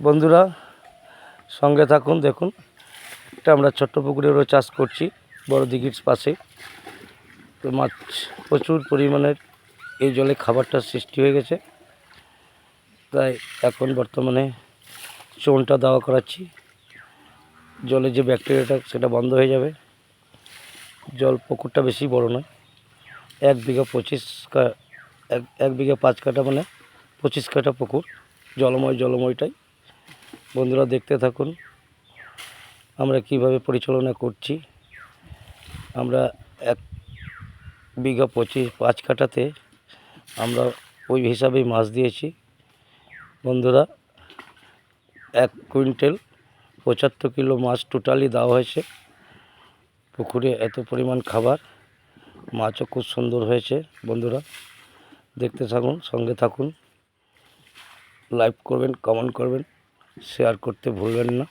বন্ধুরা সঙ্গে থাকুন। দেখুন এটা আমরা ছোট্ট পুকুরেরও চাষ করছি বড় দিঘির পাশে। তো মাছ প্রচুর পরিমাণের এই জলে খাবারটার সৃষ্টি হয়ে গেছে, তাই এখন বর্তমানে চুনটা দেওয়া করাচ্ছি। জলে যে ব্যাকটেরিয়াটা সেটা বন্ধ হয়ে যাবে। জল পুকুরটা বেশি বড় নয়, 1 বিঘা 1 বিঘা 5 কাঠা মানে 25 কাঠা পুকুর, জলময়টাই। বন্ধুরা দেখতে থাকুন আমরা কিভাবে পরিচালনা করছি। আমরা 1 বিঘা 5 কাঠাতে আমরা ওই হিসাবেই মাছ দিয়েছি। বন্ধুরা 1 কুইন্টাল 75 কিলো মাছ টোটালি দেওয়া হয়েছে পুকুরে। এত পরিমাণ খাবার, মাছও খুব সুন্দর হয়েছে। বন্ধুরা দেখতে থাকুন, সঙ্গে থাকুন, লাইক করবেন, কমেন্ট করবেন, শেয়ার করতে ভুলবেন না।